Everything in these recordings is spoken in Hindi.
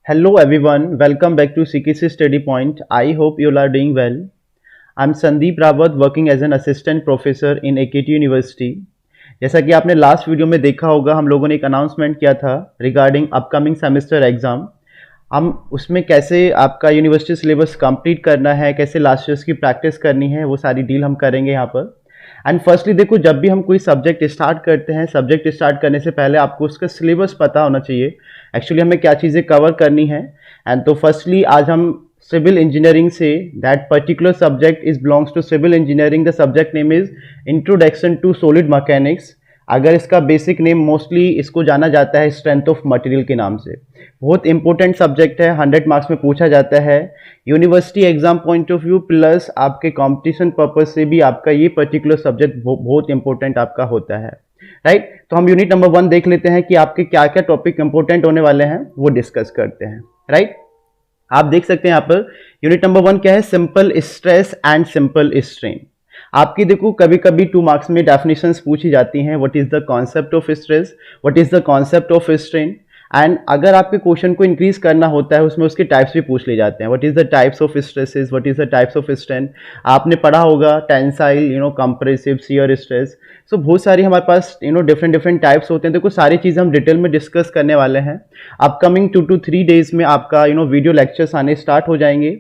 Hello everyone, welcome back to CKC Study Point. I hope you all are doing well. I'm Sandeep Rawat working as an assistant professor in AKT University. जैसा कि आपने लास्ट वीडियो में देखा होगा, हम लोगों ने एक अनाउंसमेंट किया था रिगार्डिंग अपकमिंग सेमेस्टर एग्जाम। हम उसमें कैसे आपका यूनिवर्सिटी सिलेबस कंप्लीट करना है, कैसे लास्ट ईयर्स की प्रैक्टिस करनी है, वो सारी डील हम करेंगे यहाँ पर। एंड फर्स्टली देखो, जब भी हम कोई सब्जेक्ट स्टार्ट करते हैं, सब्जेक्ट स्टार्ट करने से पहले आपको उसका सिलेबस पता होना चाहिए, एक्चुअली हमें क्या चीज़ें कवर करनी है। एंड तो फर्स्टली आज हम सिविल इंजीनियरिंग से that particular subject is belongs to civil engineering, the subject name is introduction to solid mechanics. अगर इसका बेसिक नेम मोस्टली इसको जाना जाता है स्ट्रेंथ ऑफ मटेरियल के नाम से। बहुत इंपॉर्टेंट सब्जेक्ट है, 100 मार्क्स में पूछा जाता है university exam point of view, plus आपके कंपटीशन पर्पज से भी आपका ये पर्टिकुलर सब्जेक्ट बहुत इंपॉर्टेंट आपका होता है, राइट। तो हम यूनिट नंबर 1 देख लेते हैं कि आपके क्या क्या टॉपिक इंपॉर्टेंट होने वाले हैं, वो डिस्कस करते हैं, राइट। आप देख सकते हैं यहाँ पर यूनिट नंबर 1 क्या है, simple stress and simple strain. आपकी देखो कभी कभी 2 मार्क्स में डेफिनेशंस पूछी जाती हैं, what is the concept of stress, what is the concept of strain. And अगर आपके क्वेश्चन को इंक्रीज करना होता है, उसमें उसके टाइप्स भी पूछ लिए जाते हैं, what is the types of stresses, what is the types of strain. आपने पढ़ा होगा टेंसाइल, कंप्रेसिव, शियर स्ट्रेस। सो बहुत सारी हमारे पास डिफरेंट डिफरेंट टाइप्स होते हैं। देखो सारी चीज़ें हम डिटेल में डिस्कस करने वाले हैं। अपकमिंग 2 to 3 डेज में आपका वीडियो लेक्चर्स आने स्टार्ट हो जाएंगे।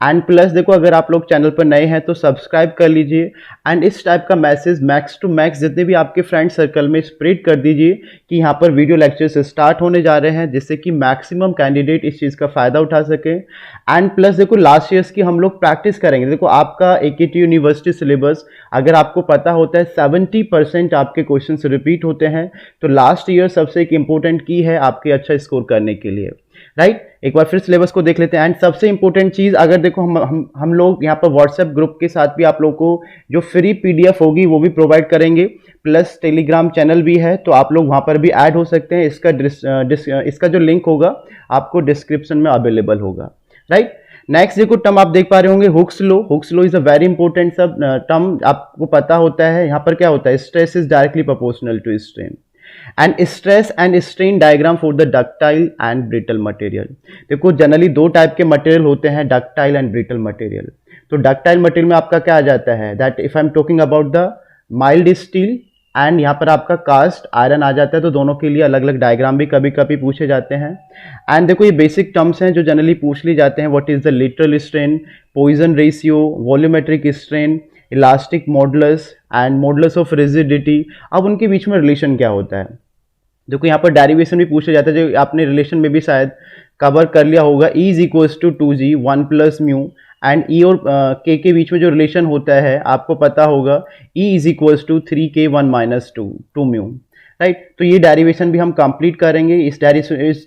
एंड प्लस देखो, अगर आप लोग चैनल पर नए हैं तो सब्सक्राइब कर लीजिए। एंड इस टाइप का मैसेज मैक्स टू मैक्स जितने भी आपके फ्रेंड सर्कल में स्प्रेड कर दीजिए कि यहाँ पर वीडियो लेक्चर्स स्टार्ट होने जा रहे हैं, जिससे कि मैक्सिमम कैंडिडेट इस चीज़ का फ़ायदा उठा सके। एंड प्लस देखो, लास्ट ईयर्स की हम लोग प्रैक्टिस करेंगे। देखो आपका AKT यूनिवर्सिटी सिलेबस अगर आपको पता होता है 70% आपके क्वेश्चन रिपीट होते हैं, तो लास्ट ईयर सबसे एक इंपॉर्टेंट की है आपके अच्छा स्कोर करने के लिए, राइट। एक बार फिर सिलेबस को देख लेते हैं। एंड सबसे इंपॉर्टेंट चीज, अगर देखो हम लोग यहाँ पर व्हाट्सएप ग्रुप के साथ भी आप लोगों को जो फ्री PDF होगी वो भी प्रोवाइड करेंगे, प्लस टेलीग्राम चैनल भी है, तो आप लोग वहाँ पर भी ऐड हो सकते हैं। इसका जो लिंक होगा आपको डिस्क्रिप्शन में अवेलेबल होगा, राइट। नेक्स्ट देखो, टर्म आप देख पा रहे होंगे, Hooke's law. Hooke's law is a very important sub term, आपको पता होता है। यहाँ पर क्या होता है, stress is directly proportional to strain and stress and strain diagram for the ductile and brittle material. देखो जनरली 2 टाइप के मटेरियल होते हैं, डक्टाइल एंड ब्रिटल मटेरियल। तो डक्टाइल मटेरियल में आपका क्या आ जाता है, that if I am talking about the mild steel, and यहाँ पर आपका कास्ट आयरन आ जाता है। तो दोनों के लिए अलग अलग डायग्राम भी कभी कभी पूछे जाते हैं। एंड देखो ये बेसिक टर्म्स हैं जो जनरली पूछ लिए जाते हैं, what is the literal strain, Poisson ratio, volumetric strain, elastic modulus and modulus of rigidity. अब उनके बीच में रिलेशन क्या होता है, देखो यहाँ पर डेरिवेशन भी पूछा जाता है, जो आपने रिलेशन में भी शायद कवर कर लिया होगा। E is equals to 2G 1 plus mu, and E और K के बीच में जो रिलेशन होता है आपको पता होगा, E is equals to 3K 1 minus 2 mu, right. तो ये डेरिवेशन भी हम कंप्लीट करेंगे। इस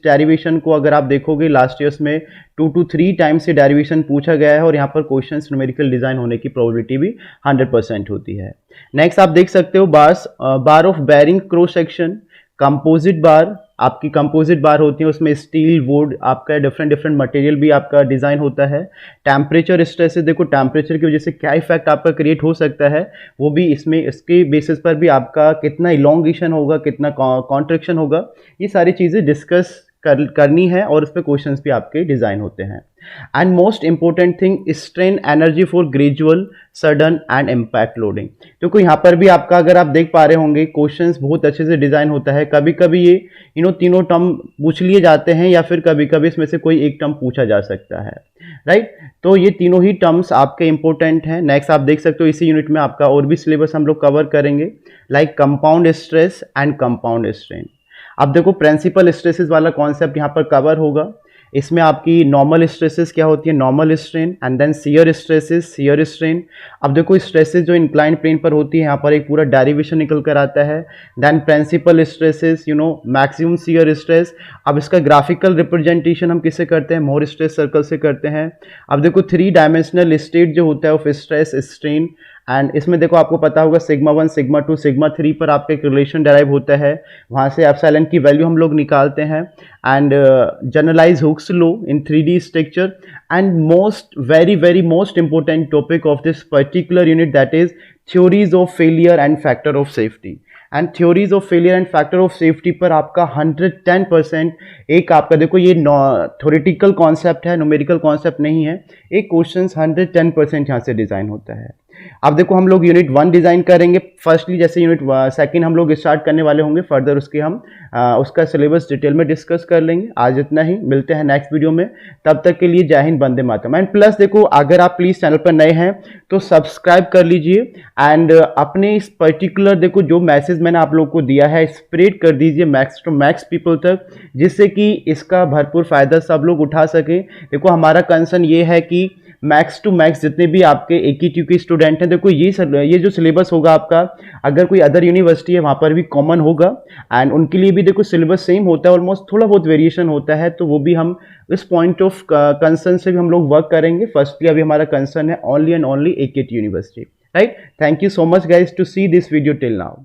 डेरिवेशन को अगर आप देखोगे लास्ट ईयर्स में 2 to 3 टाइम्स से डेरिवेशन पूछा गया है, और यहाँ पर क्वेश्चन न्यूमेरिकल डिजाइन होने की प्रोबेबिलिटी भी 100% होती है। नेक्स्ट आप देख सकते हो, bar of bearing cross section, composite bar. आपकी कंपोजिट बार होती है, उसमें स्टील, वुड, आपका डिफरेंट डिफरेंट मटेरियल भी आपका डिजाइन होता है। टेम्परेचर स्ट्रेसेस, देखो टेम्परेचर की वजह से क्या इफेक्ट आपका क्रिएट हो सकता है, वो भी इसमें इसके बेसिस पर भी आपका कितना इलोंगेशन होगा, कितना कॉन्ट्रैक्शन होगा, ये सारी चीज़ें डिस्कस करनी है, और उस पर क्वेश्चंस भी आपके डिजाइन होते हैं। And most important thing, strain energy for gradual, sudden and impact loading. क्योंकि यहाँ पर भी आपका, अगर आप देख पा रहे होंगे, क्वेश्चंस बहुत अच्छे से डिजाइन होता है। कभी कभी ये तीनों टर्म पूछ लिए जाते हैं, या फिर कभी कभी इसमें से कोई एक टर्म पूछा जा सकता है, राइट। तो ये तीनों ही टर्म्स आपके इंपॉर्टेंट हैं। नेक्स्ट आप देख सकते हो, इसी यूनिट में आपका और भी सिलेबस हम लोग कवर करेंगे, like compound stress and compound strain. अब देखो प्रिंसिपल स्ट्रेसेस वाला कॉन्सेप्ट यहाँ पर कवर होगा। इसमें आपकी नॉर्मल स्ट्रेसेस क्या होती है, normal strain, and then shear stresses, shear strain. अब देखो स्ट्रेसेस जो इंक्लाइंड प्लेन पर होती है, यहाँ पर एक पूरा डेरिवेशन निकल कर आता है। Then principal stresses, maximum shear stress. अब इसका ग्राफिकल रिप्रेजेंटेशन हम किससे करते हैं, मोर स्ट्रेस सर्कल से करते हैं। अब देखो 3 डायमेंशनल स्टेट जो होता है ऑफ स्ट्रेस स्ट्रेन, एंड इसमें देखो आपको पता होगा सिग्मा 1, सिग्मा 2, सिग्मा 3 पर आपका एक रिलेशन डेराइव होता है, वहाँ से एप्सिलॉन की वैल्यू हम लोग निकालते हैं। And generalise Hooke's law in 3D structure, and very most important topic of this particular unit, that is theories of failure and factor of safety. And theories of failure and factor of safety पर आपका 110% एक आपका देखो ये थ्योरेटिकल कॉन्सेप्ट है, न्यूमेरिकल कॉन्सेप्ट नहीं है, एक क्वेश्चन 110% यहाँ से डिजाइन होता है। अब देखो हम लोग यूनिट 1 डिजाइन करेंगे फर्स्टली, जैसे यूनिट 2 हम लोग स्टार्ट करने वाले होंगे, फर्दर उसके हम उसका सिलेबस डिटेल में डिस्कस कर लेंगे। आज इतना ही, मिलते हैं नेक्स्ट वीडियो में, तब तक के लिए जय हिंद, वंदे मातरम। एंड प्लस देखो अगर आप प्लीज चैनल पर नए हैं तो सब्सक्राइब कर लीजिए एंड अपने इस पर्टिकुलर देखो जो मैसेज मैंने आप लोग को दिया है स्प्रेड कर दीजिए मैक्स टू मैक्स पीपल तक, जिससे कि इसका भरपूर फायदा सब लोग उठा सके। देखो हमारा कंसर्न ये है कि मैक्स टू मैक्स जितने भी आपके AKTU के स्टूडेंट हैं, देखो ये जो सिलेबस होगा आपका, अगर कोई अदर यूनिवर्सिटी है वहाँ पर भी कॉमन होगा एंड उनके लिए भी देखो सिलेबस सेम होता है, ऑलमोस्ट थोड़ा बहुत वेरिएशन होता है, तो वो भी हम इस पॉइंट ऑफ कंसर्न से भी हम लोग वर्क करेंगे। फर्स्टली अभी हमारा कंसर्न है only and only AKTU university, right. Thank you so much guys to see this video till now.